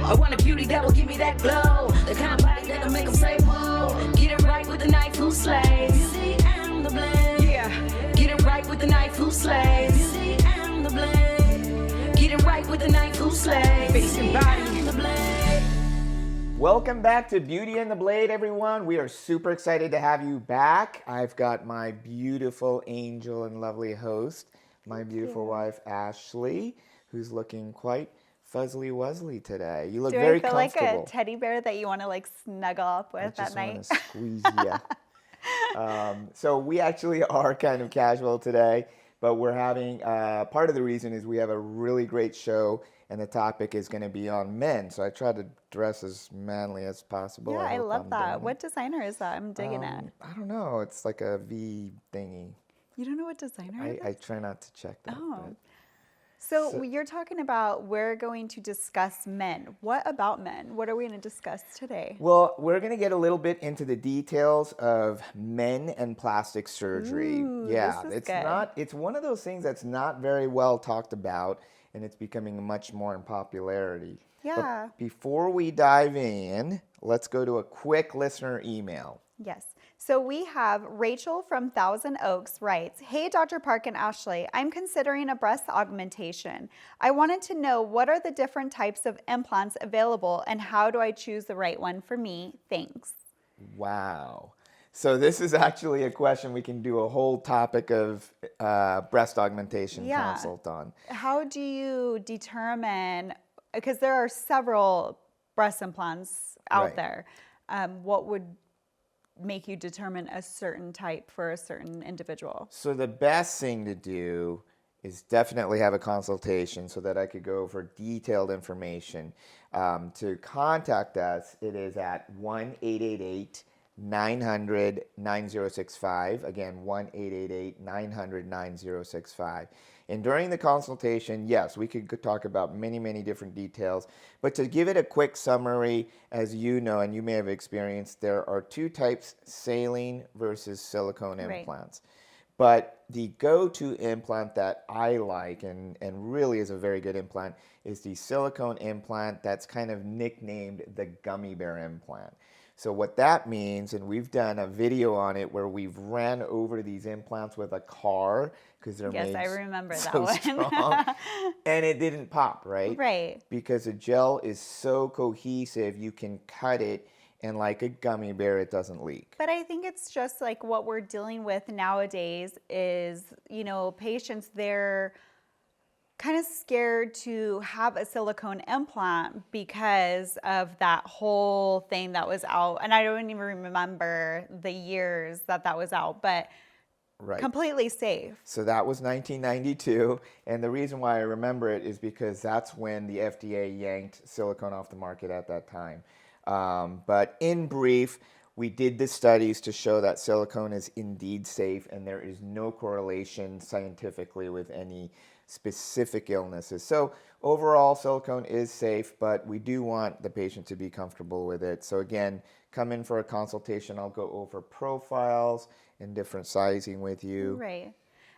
I want a beauty that will give me that glow. The kind of body that'll make them say, whoa. Get it right with the knife who slays. Beauty and the blade. Yeah. Get it right with the knife who slays. Beauty and the blade. Get it right with the knife who slays. Face and body and the blade. Welcome back to Beauty and the Blade, everyone. We are super excited to have you back. I've got my beautiful angel and lovely host, my beautiful wife, Ashley, who's looking quite fuzzly-wuzzly today. You look very comfortable. Do I feel like a teddy bear that you want to like snuggle up with at night? I just want to squeeze you. So we actually are kind of casual today, but we're having, part of the reason is we have a really great show, and the topic is going to be on men. So I try to dress as manly as possible. Yeah, I love that. What designer is that? I'm digging it. I don't know. It's like a V thingy. You don't know what designer it is? I try not to check that. Oh. So you're talking about we're going to discuss men. What about men? What are we going to discuss today? Well, we're going to get a little bit into the details of men and plastic surgery. Ooh, yeah, this is it's good. it's one of those things that's not very well talked about, and it's becoming much more in popularity. Yeah. But before we dive in, let's go to a quick listener email. Yes. So we have Rachel from Thousand Oaks writes, "Hey, Dr. Park and Ashley, I'm considering a breast augmentation. I wanted to know what are the different types of implants available and how do I choose the right one for me? Thanks." Wow. So this is actually a question we can do a whole topic of breast augmentation consult on. How do you determine, because there are several breast implants out there, what would make you determine a certain type for a certain individual? So the best thing to do is definitely have a consultation so that I could go over detailed information. To contact us, it is at 1-888-900-9065. Again, 1-888-900-9065. And during the consultation, yes, we could talk about many, many different details. But to give it a quick summary, as you know, and you may have experienced, there are two types, saline versus silicone implants. But the go-to implant that I like, and really is a very good implant, is the silicone implant that's kind of nicknamed the gummy bear implant. So what that means, and we've done a video on it where we've ran over these implants with a car because they're made I remember so that one. strong, and it didn't pop, right? Right. Because the gel is so cohesive, you can cut it, and like a gummy bear, it doesn't leak. But I think it's just like what we're dealing with nowadays is, you know, patients, they're kind of scared to have a silicone implant because of that whole thing that was out. And I don't even remember the years that was out, but completely safe. So that was 1992. And the reason why I remember it is because that's when the FDA yanked silicone off the market at that time. But in brief, we did the studies to show that silicone is indeed safe, and there is no correlation scientifically with any specific illnesses. So overall, silicone is safe, but we do want the patient to be comfortable with it. So again, come in for a consultation. I'll go over profiles and different sizing with you. Right.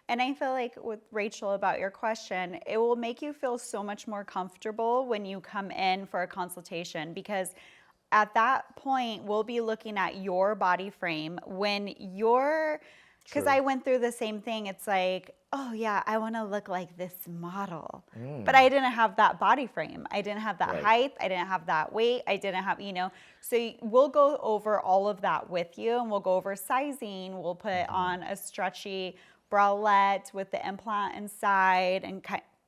And I feel like with Rachel about your question, it will make you feel so much more comfortable when you come in for a consultation, because at that point, we'll be looking at your body frame when you're, because I went through the same thing. It's like, oh yeah, I want to look like this model. But I didn't have that body frame. I didn't have that height. I didn't have that weight. I didn't have, you know, so we'll go over all of that with you, and we'll go over sizing. We'll put on a stretchy bralette with the implant inside, and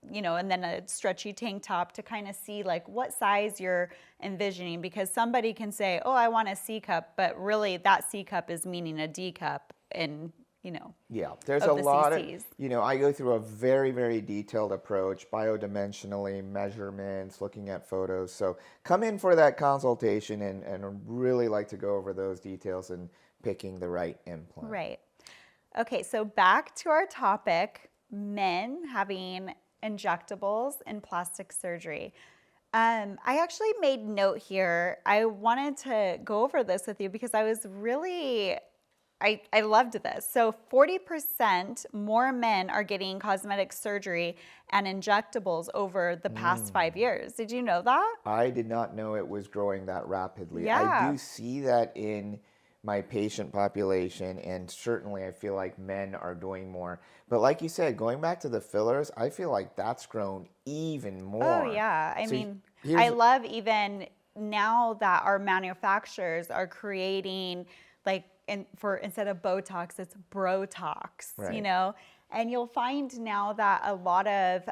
you know, and then a stretchy tank top to kind of see like what size you're envisioning, because somebody can say, oh, I want a C cup, but really that C cup is meaning a D cup, and you know. Yeah, there's a lot of, you know, I go through a very, very detailed approach, biodimensionally, measurements, looking at photos. So come in for that consultation and really like to go over those details and picking the right implant. Right. Okay, so back to our topic, men having injectables and plastic surgery. I actually made note here. I wanted to go over this with you because I was really I loved this. So 40% more men are getting cosmetic surgery and injectables over the past 5 years. Did you know that? I did not know it was growing that rapidly. I Yeah. do see that in my patient population, and certainly I feel like men are doing more. But like you said, going back to the fillers, I feel like that's grown even more. Oh, yeah. I So mean, here's- I love even now that our manufacturers are creating like instead of Botox, it's Brotox, you Right. know? And you'll find now that a lot of,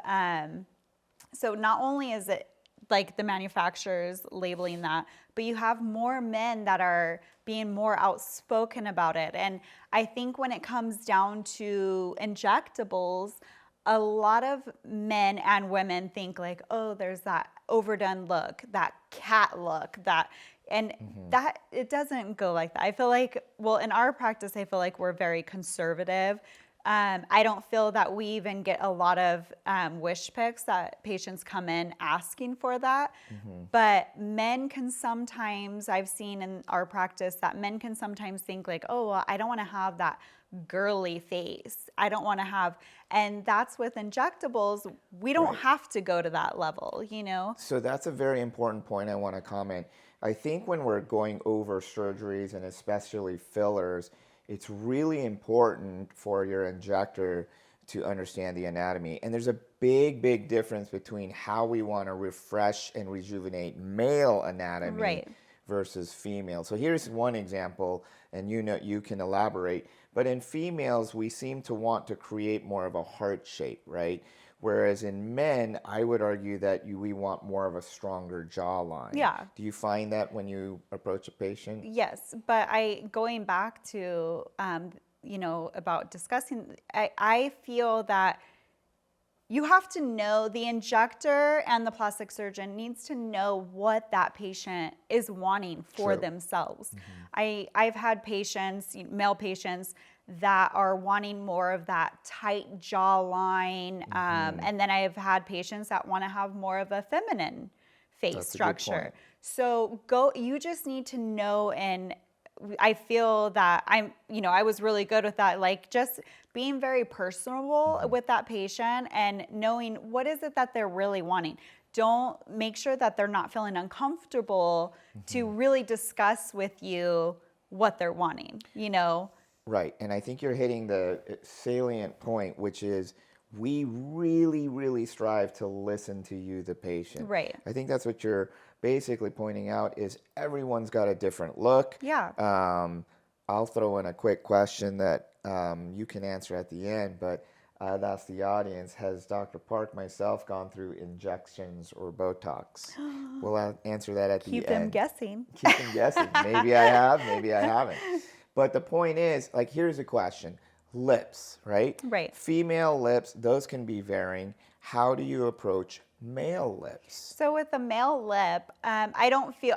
so not only is it like the manufacturers labeling that, but you have more men that are being more outspoken about it. And I think when it comes down to injectables, a lot of men and women think like, oh, there's that overdone look, that cat look, and that it doesn't go like that. I feel like, well, in our practice, I feel like we're very conservative. I don't feel that we even get a lot of wish pics that patients come in asking for that. But men can sometimes, I've seen in our practice that men can sometimes think like, oh, well, I don't want to have that girly face. I don't want to have, and that's with injectables, we don't have to go to that level, you know? So that's a very important point I want to comment. I think when we're going over surgeries and especially fillers, it's really important for your injector to understand the anatomy. And there's a big, big difference between how we want to refresh and rejuvenate male anatomy Right. versus female. So here's one example, and you know you can elaborate. But in females, we seem to want to create more of a heart shape, right? Whereas in men, I would argue that we want more of a stronger jawline. Yeah. Do you find that when you approach a patient? Yes, but going back to, you know, about discussing, I feel that you have to know, the injector and the plastic surgeon needs to know what that patient is wanting for True. themselves. I've had patients, male patients, that are wanting more of that tight jawline. And then I've had patients that want to have more of a feminine face That's a good structure. point. So you just need to know, and I feel that I was really good with that, like just being very personable with that patient and knowing what is it that they're really wanting. Don't make sure that they're not feeling uncomfortable to really discuss with you what they're wanting, you know? Right, and I think you're hitting the salient point, which is we really, really strive to listen to you, the patient. Right. I think that's what you're basically pointing out is everyone's got a different look. Yeah. I'll throw in a quick question that you can answer at the end, but that's the audience. Has Dr. Park, myself, gone through injections or Botox? We'll answer that at the end. Keep them guessing. Keep them guessing. Maybe I have, maybe I haven't. But the point is, like, here's a question. Lips, right? Right. Female lips, those can be varying. How do you approach male lips? So with the male lip, I don't feel,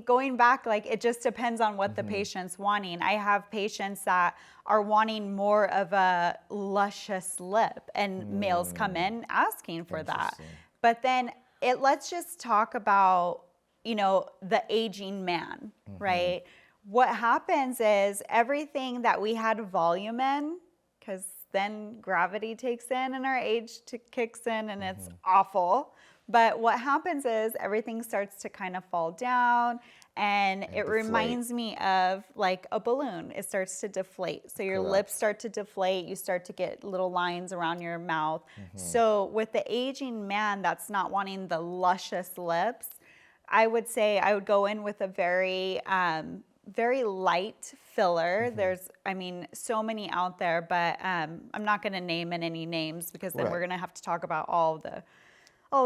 going back, like it just depends on what the patient's wanting. I have patients that are wanting more of a luscious lip, and males come in asking for that. Interesting. But then let's just talk about, the aging man, right? What happens is everything that we had volume in, because then gravity takes in and our age kicks in and it's awful. But what happens is everything starts to kind of fall down, and it deflate. reminds me of like a balloon. It starts to deflate. So your lips start to deflate. You start to get little lines around your mouth. So with the aging man that's not wanting the luscious lips, I would say I would go in with a very light filler. There's, so many out there, but I'm not going to name any names because then Right. we're going to have to talk about all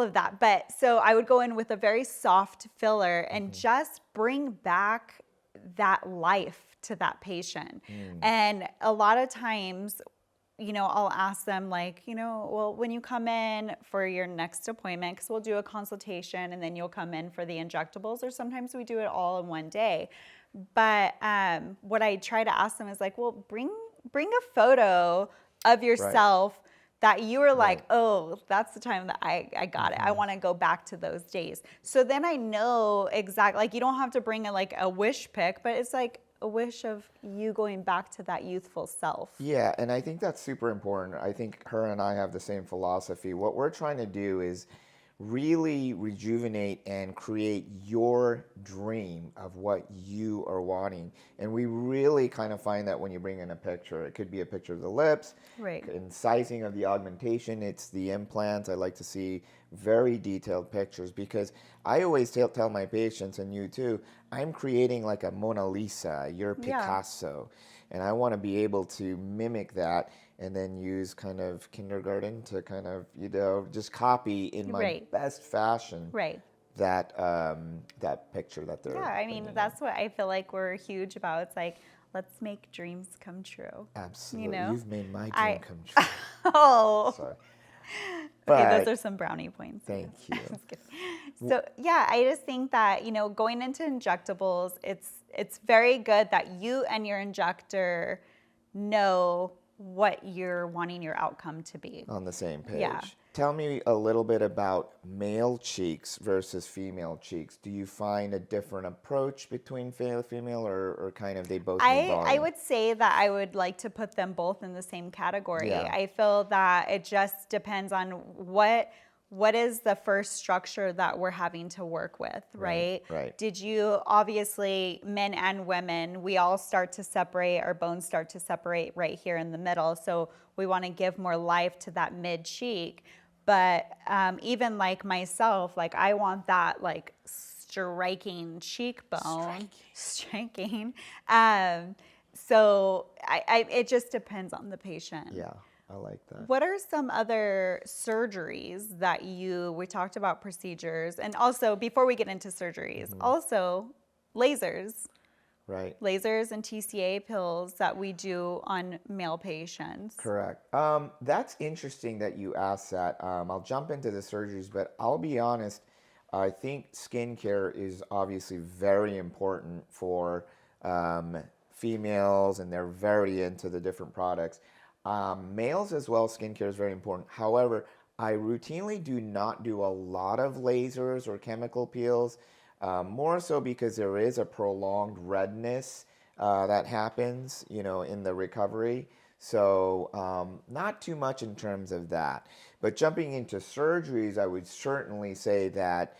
of that. But so I would go in with a very soft filler and just bring back that life to that patient. And a lot of times, I'll ask them like, well, when you come in for your next appointment, because we'll do a consultation and then you'll come in for the injectables, or sometimes we do it all in one day. But what I try to ask them is like, well, bring a photo of yourself that you were like, oh, that's the time that I got it. I want to go back to those days. So then I know exactly, like you don't have to bring a wish pic, but it's like, a wish of you going back to that youthful self. Yeah, and I think that's super important. I think her and I have the same philosophy. What we're trying to do is really rejuvenate and create your dream of what you are wanting. And we really kind of find that when you bring in a picture. It could be a picture of the lips, Right. and sizing of the augmentation, it's the implants. I like to see very detailed pictures because I always tell my patients, and you too, I'm creating like a Mona Lisa, your Yeah. Picasso. And I want to be able to mimic that and then use kind of kindergarten to kind of, just copy in my Right. best fashion Right. that that picture that they're Yeah, I mean, bringing that's what I feel like we're huge about. It's like, let's make dreams come true. in. Absolutely. You know? You've made my dream I- come true. Oh. Sorry. Okay, But- those are some brownie points. Thank you. Just kidding. So yeah, I just think that, going into injectables, it's very good that you and your injector know what you're wanting your outcome to be. On the same page. Yeah. Tell me a little bit about male cheeks versus female cheeks. Do you find a different approach between female or kind of they both need I volume? would say that I would like to put them both in the same category. Yeah. I feel that it just depends on what is the first structure that we're having to work with, right? Right. Did you, obviously, men and women, we all start to separate, our bones start to separate right here in the middle. So we want to give more life to that mid cheek. But even like myself, like I want that like striking cheekbone. Striking. So it just depends on the patient. Yeah, I like that. What are some other surgeries that we talked about procedures, and also before we get into surgeries, also lasers. Right. Lasers and TCA pills that we do on male patients. Correct. That's interesting that you asked that. I'll jump into the surgeries, but I'll be honest, I think skincare is obviously very important for females, and they're very into the different products. Males as well, skincare is very important. However, I routinely do not do a lot of lasers or chemical peels, more so because there is a prolonged redness that happens, in the recovery. So not too much in terms of that. But jumping into surgeries, I would certainly say that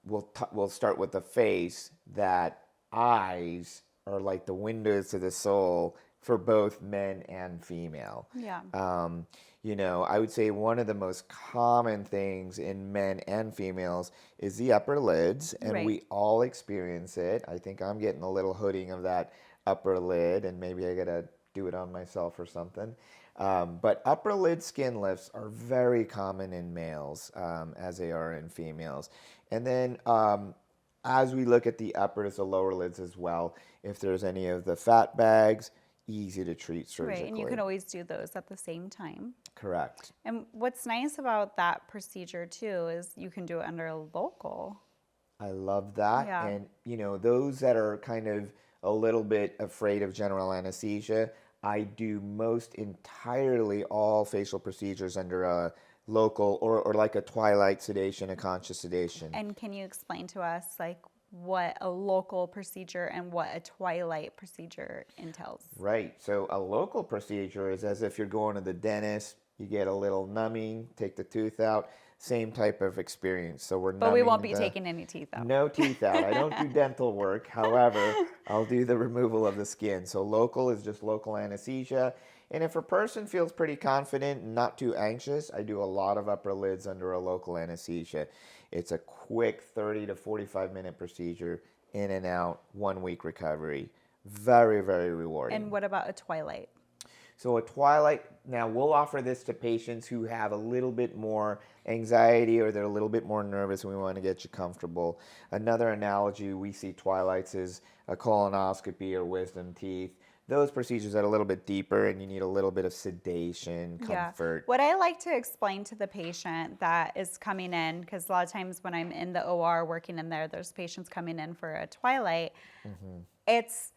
we'll start with the face, that eyes are like the windows to the soul for both men and female. Yeah. I would say one of the most common things in men and females is the upper lids, and Right. we all experience it. I think I'm getting a little hooding of that upper lid, and maybe I gotta do it on myself or something. But upper lid skin lifts are very common in males, as they are in females. And then as we look at the uppers, the lower lids as well, if there's any of the fat bags, easy to treat surgically. Right, and you can always do those at the same time. Correct. And what's nice about that procedure too is you can do it under a local. I love that. Yeah. And, those that are kind of a little bit afraid of general anesthesia, I do most entirely all facial procedures under a local or like a twilight sedation, a conscious sedation. And can you explain to us like what a local procedure and what a twilight procedure entails? Right. So a local procedure is as if you're going to the dentist, you get a little numbing, take the tooth out, same type of experience. So we're But we won't numbing be taking any teeth out. No teeth out. I don't do dental work. However, I'll do the removal of the skin. So local is just local anesthesia. And if a person feels pretty confident and not too anxious, I do a lot of upper lids under a local anesthesia. It's a quick 30 to 45-minute procedure, in and out, 1 week recovery. Very, very rewarding. And what about a twilight? So a twilight, now we'll offer this to patients who have a little bit more anxiety or they're a little bit more nervous and we want to get you comfortable. Another analogy we see twilights is a colonoscopy or wisdom teeth. Those procedures are a little bit deeper and you need a little bit of sedation, comfort. Yeah. What I like to explain to the patient that is coming in, because a lot of times when I'm in the OR working in there, there's patients coming in for a twilight. It's,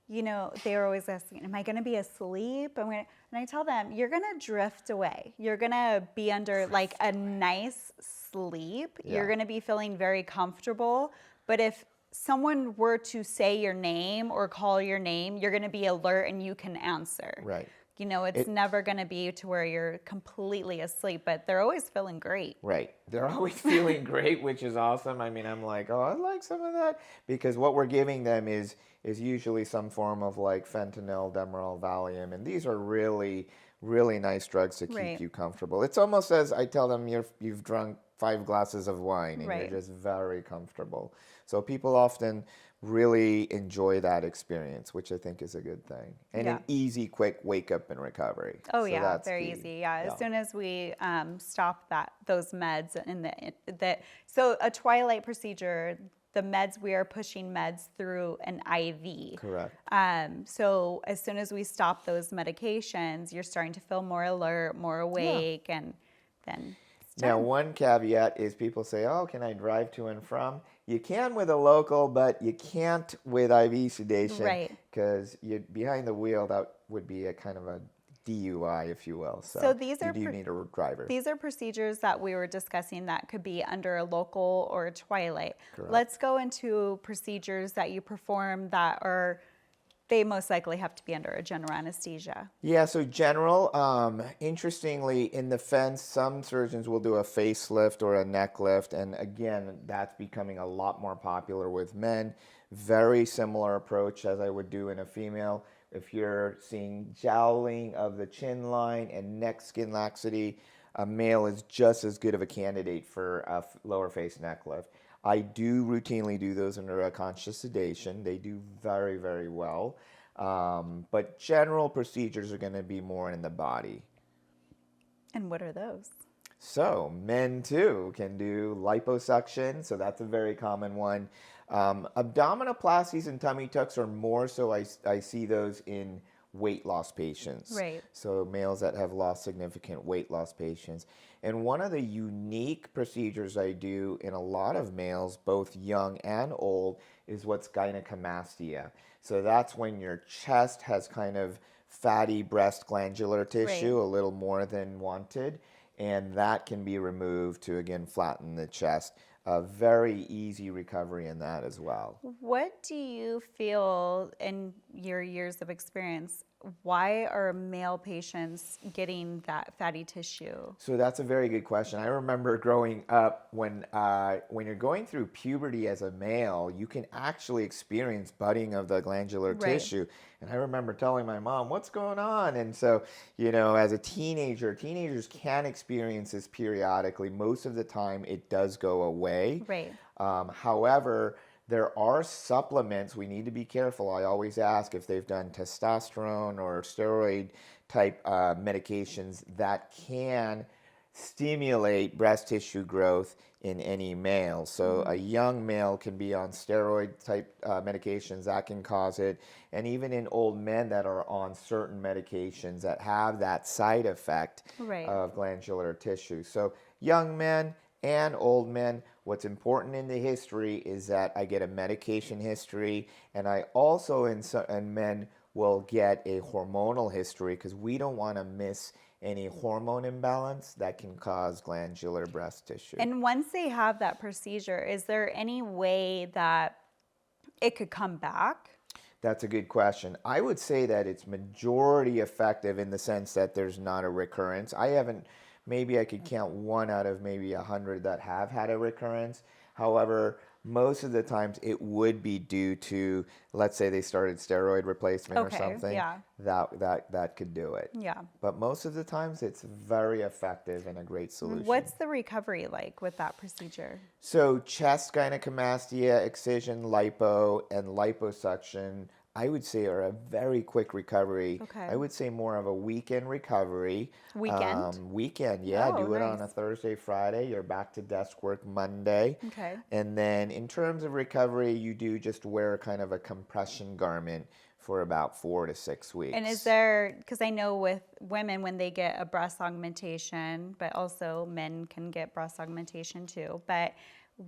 they're always asking, am I going to be asleep? And I tell them, you're going to drift away. You're going to be under like a nice sleep. Yeah. You're going to be feeling very comfortable. But if someone were to say your name or call your name, you're going to be alert and you can answer. Right. You know, it's never going to be to where you're completely asleep, but they're always feeling great. Right. They're always feeling great, which is awesome. I mean, I'm like, oh, I'd like some of that, because what we're giving them is usually some form of like fentanyl, Demerol, Valium, and these are really, really nice drugs to keep Right. you comfortable. It's almost as I tell them, you've drunk 5 glasses of wine and Right. you're just very comfortable. So people often really enjoy that experience, which I think is a good thing. And Yeah. an easy, quick wake up and recovery. Oh So yeah, that's very key. easy. Yeah, as soon as we stop those meds so a twilight procedure, the meds, we are pushing meds through an IV. Correct. So as soon as we stop those medications, you're starting to feel more alert, more awake, and then it's Now, done. one caveat is people say, oh, can I drive to and from? You can with a local, but you can't with IV sedation. Right. Because you're behind the wheel, that would be a kind of a DUI, if you will. So these you are do need a driver. These are procedures that we were discussing that could be under a local or a twilight. Correct. Let's go into procedures that you perform that are, they most likely have to be under a general anesthesia. Yeah, so general, interestingly, in the fence, some surgeons will do a facelift or a neck lift, and again, that's becoming a lot more popular with men. Very similar approach as I would do in a female. If you're seeing jowling of the chin line and neck skin laxity, a male is just as good of a candidate for a lower face neck lift. I do routinely do those under a conscious sedation. They do very, very well. But general procedures are going to be more in the body. And what are those? So men too can do liposuction. So that's a very common one. Abdominoplasties and tummy tucks are more so I see those in weight loss patients. Right. So males that have lost significant weight loss patients. And one of the unique procedures I do in a lot of males, both young and old, is what's gynecomastia. So that's when your chest has kind of fatty breast glandular tissue, Right. a little more than wanted, and that can be removed to, again, flatten the chest. A very easy recovery in that as well. What do you feel in your years of experience? Why are male patients getting that fatty tissue? So that's a very good question. I remember growing up when you're going through puberty as a male, you can actually experience budding of the glandular Right. tissue. And I remember telling my mom, "What's going on?" And so, as a teenager, teenagers can experience this periodically. Most of the time, it does go away. Right. However, there are supplements. We need to be careful. I always ask if they've done testosterone or steroid type medications that can stimulate breast tissue growth in any male. So a young male can be on steroid type medications that can cause it. And even in old men that are on certain medications that have that side effect Right. of glandular tissue. So young men and old men, what's important in the history is that I get a medication history, and I also in men will get a hormonal history, because we don't want to miss any hormone imbalance that can cause glandular breast tissue. And once they have that procedure, is there any way that it could come back? That's a good question. I would say that it's majority effective in the sense that there's not a recurrence. Maybe I could count 1 out of maybe 100 that have had a recurrence. However, most of the times it would be due to, let's say they started steroid replacement or Okay, something. yeah. That could do it. Yeah. But most of the times it's very effective and a great solution. What's the recovery like with that procedure? So chest gynecomastia, excision, lipo, and liposuction, I would say are a very quick recovery. Okay. I would say more of a weekend recovery. Weekend? Weekend, yeah. Oh, Do it on a nice. Thursday, Friday. You're back to desk work Monday. Okay. And then in terms of recovery, you do just wear kind of a compression garment for about 4 to 6 weeks. And is there, because I know with women when they get a breast augmentation, but also men can get breast augmentation too, but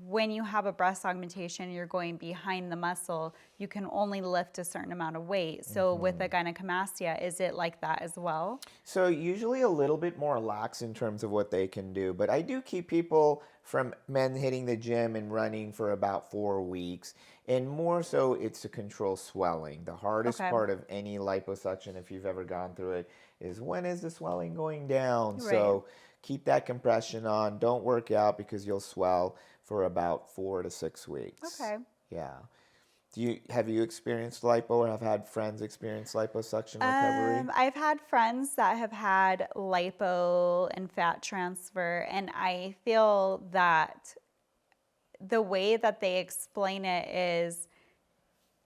when you have a breast augmentation, you're going behind the muscle, you can only lift a certain amount of weight. So with a gynecomastia, is it like that as well? So usually a little bit more lax in terms of what they can do, but I do keep people from men hitting the gym and running for about 4 weeks, and more so it's to control swelling. The hardest Okay. part of any liposuction, if you've ever gone through it, is when is the swelling going down? Right. So keep that compression on. Don't work out because you'll swell for about 4 to 6 weeks. Okay. Yeah. Have you experienced lipo or have had friends experience liposuction recovery? I've had friends that have had lipo and fat transfer, and I feel that the way that they explain it is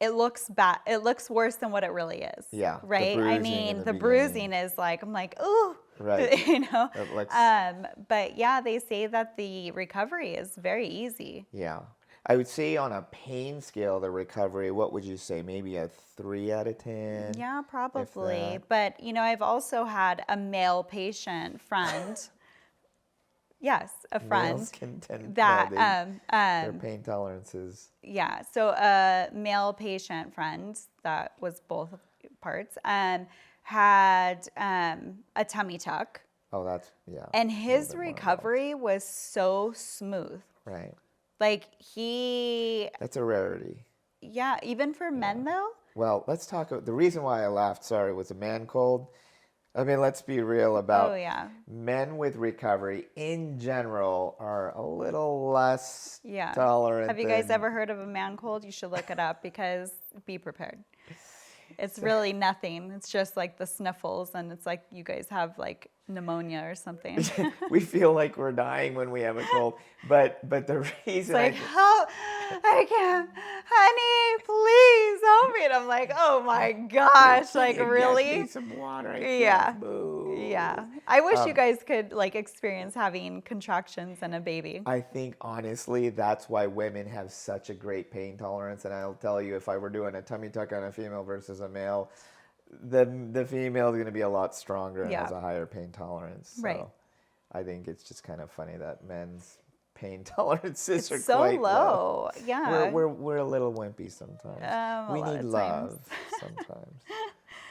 it looks bad. It looks worse than what it really is. Yeah, the Right. I bruising in mean, the the beginning. bruising is like, I'm like, ooh. Right. You know. It looks- But yeah, they say that the recovery is very easy. Yeah. I would say on a pain scale, the recovery, what would you say? Maybe a 3 out of 10? Yeah, probably. that. But, I've also had a male patient friend. Yes, a friend. Males can tend that, their pain tolerances. Yeah, so a male patient friend that was both parts had a tummy tuck. Oh, that's, yeah. And a his little bit more recovery was so smooth. Right. Like That's a rarity. yeah, even for men though. Well, let's talk. The reason why I laughed, sorry, was a man cold. I mean, let's be real about Oh yeah, men with recovery in general are a little less yeah. tolerant. Have you guys than- ever heard of a man cold? You should look it up because be prepared. It's really nothing. It's just like the sniffles, and it's like you guys have like pneumonia or something. It's We feel like we're dying when we have a cold, but the reason like, help! I can't, honey, please help me. And I'm like, oh my gosh, like Get really? me some water. I Yeah. can't move. Yeah. I wish you guys could like experience having contractions and a baby. I think honestly that's why women have such a great pain tolerance, and I'll tell you, if I were doing a tummy tuck on a female versus a male, the female is going to be a lot stronger and Yeah. has a higher pain tolerance. So Right. I think it's just kind of funny that men's pain tolerances are It's so quite low. Yeah. We're a little wimpy sometimes. A We lot need of love sometimes.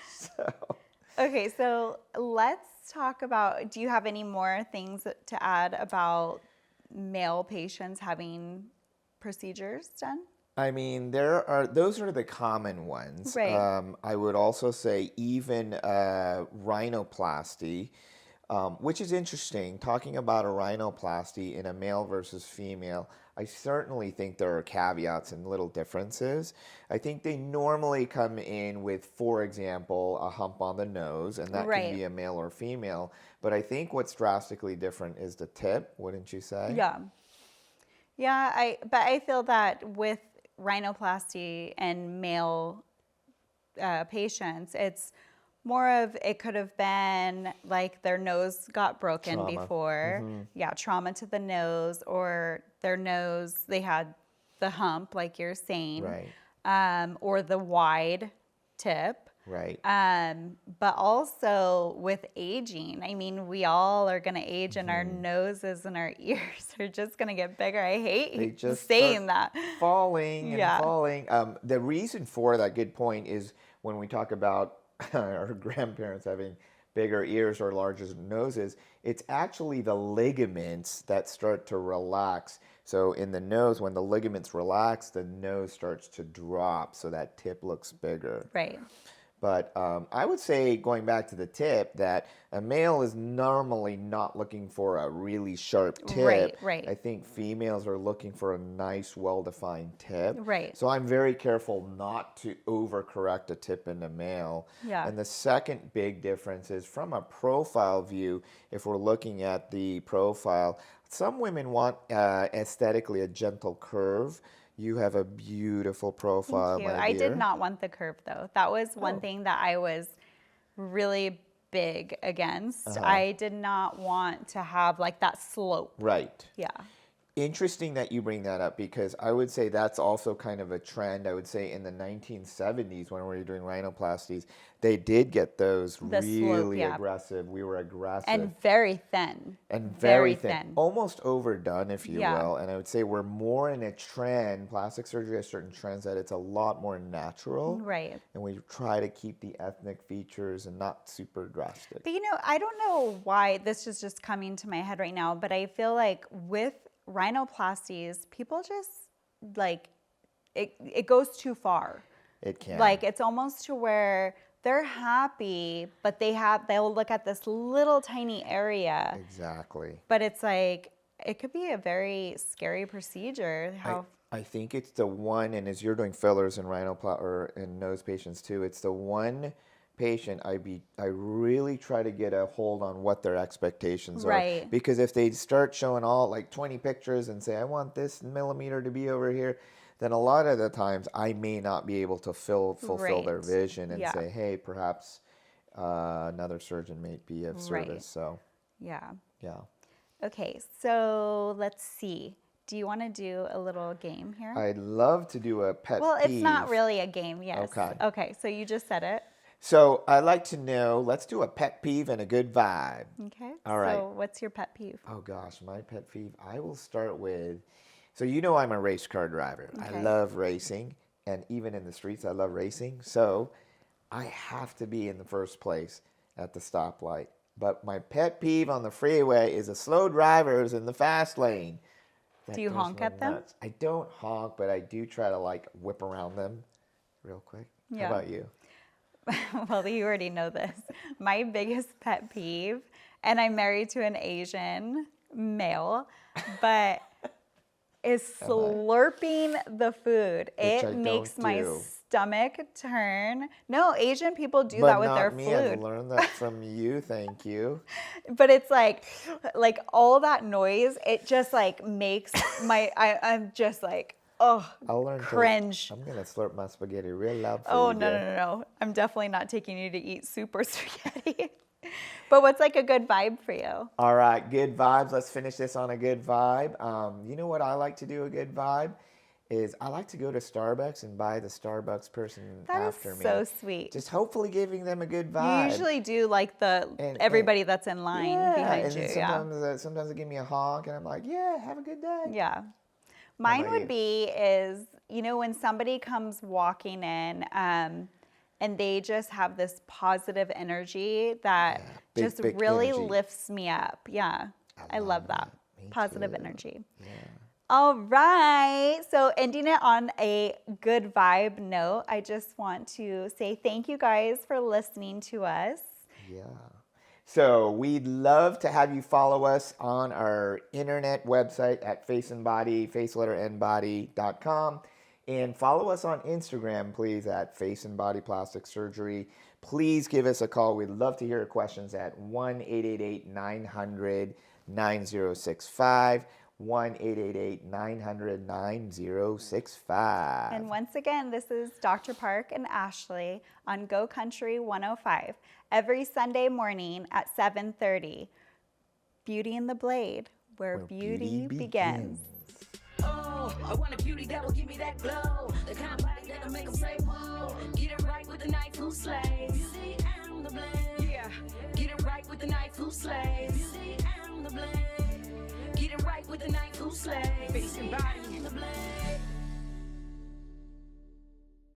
So Okay, so let's talk about, do you have any more things to add about male patients having procedures done? I mean, those are the common ones. Right. I would also say even rhinoplasty, which is interesting. Talking about a rhinoplasty in a male versus female, I certainly think there are caveats and little differences. I think they normally come in with, for example, a hump on the nose, and that Right. can be a male or female. But I think what's drastically different is the tip, wouldn't you say? Yeah. Yeah, but I feel that with rhinoplasty and male patients, it's more of, it could have been like their nose got broken Trauma. before. Yeah, trauma to the nose, or their nose, they had the hump, like you're saying. Right. Or the wide tip. Right. But also with aging, I mean, we all are going to age, and our noses and our ears are just going to get bigger. I They hate just saying start that. falling and Yeah. falling. The reason for that, good point, is when we talk about our grandparents having bigger ears or larger noses, it's actually the ligaments that start to relax. So in the nose, when the ligaments relax, the nose starts to drop, so that tip looks bigger. Right. But I would say, going back to the tip, that a male is normally not looking for a really sharp tip. Right. I think females are looking for a nice, well-defined tip. Right. So I'm very careful not to overcorrect a tip in a male. Yeah. And the second big difference is from a profile view. If we're looking at the profile, some women want aesthetically a gentle curve. You have a beautiful profile, Thank you. my I dear. did not want the curve, though. That was one Oh. thing that I was really big against. Uh-huh. I did not want to have like that slope. Right. Yeah. Interesting that you bring that up because I would say that's also kind of a trend. I would say in the 1970s when we were doing rhinoplasties, they did get those The really slope, yeah. aggressive. We were aggressive. And very thin. And very very thin. Almost overdone, if you Yeah. will. And I would say we're more in a trend. Plastic surgery has certain trends that it's a lot more natural. Right. And we try to keep the ethnic features and not super drastic. But I don't know why this is just coming to my head right now, but I feel like with rhinoplasties, people just like it goes too far. It can. Like it's almost to where they're happy, but they'll look at this little tiny area. Exactly. But it's like it could be a very scary procedure. I think it's the one, and as you're doing fillers and or in nose patients too, it's the one patient I really try to get a hold on what their expectations are. Right. Because if they start showing all like 20 pictures and say, I want this millimeter to be over here, then a lot of the times I may not be able to fulfill their Right. vision and Yeah. say, hey, perhaps another surgeon may be of service. Right. So, Yeah. yeah. Okay, so let's see. Do you want to do a little game here? I'd love to do a pet Well, peeve. it's not really a game, yes. Okay. Okay, so you just said it. So I'd like to know, let's do a pet peeve and a good vibe. Okay. All right. So what's your pet peeve? Oh gosh, my pet peeve. I will start with, so you know I'm a race car driver. I Okay. love racing, and even in the streets, I love racing. So I have to be in the first place at the stoplight. But my pet peeve on the freeway is the slow drivers in the fast lane. That Do you drives honk me at them? nuts. I don't honk, but I do try to like whip around them real quick. Yeah. How about you? Well, you already know this. My biggest pet peeve, and I'm married to an Asian male, but is slurping the food. Which I It makes don't my do. stomach turn. No, Asian people do But that with not their me. I food. learned that from you. Thank you. But it's like all that noise, it just like makes I'm just like, oh, I'll learn cringe. I'm gonna slurp my spaghetti real loud for Oh, you. no, dear. no, no, no. I'm definitely not taking you to eat super spaghetti. But what's like a good vibe for you? All right, good vibes. Let's finish this on a good vibe. You know what I like to do a good vibe is I like to go to Starbucks and buy the Starbucks person That after is me. so sweet. Just hopefully giving them a good You vibe. usually do like And- everybody that's in line yeah, behind and you. then sometimes they give me a honk, and I'm like, yeah, have a good day. Yeah. Mine about would you? be is, when somebody comes walking in and they just have this positive energy that big, just big really energy. lifts me up. Yeah. I love that. Me Positive too. energy. Yeah. All right. So ending it on a good vibe note, I just want to say thank you guys for listening to us. Yeah. So we'd love to have you follow us on our internet website at faceandbody.com, and follow us on Instagram, please, at Face and Body Plastic Surgery. Please give us a call. We'd love to hear your questions at 1-888-900-9065, 1-888-900-9065. And once again, this is Dr. Park and Ashley on Go Country 105 every Sunday morning at 7:30. Beauty in the Blade, where beauty begins. Oh, I want a beauty that will give me that glow. The kind of body that'll make them say, whoa. Get it right with the knife who slays. Beauty and the blade. Yeah, get it right with the knife who slays. Beauty and the blade. Get it right with the knife who slays. Face and body. The blade.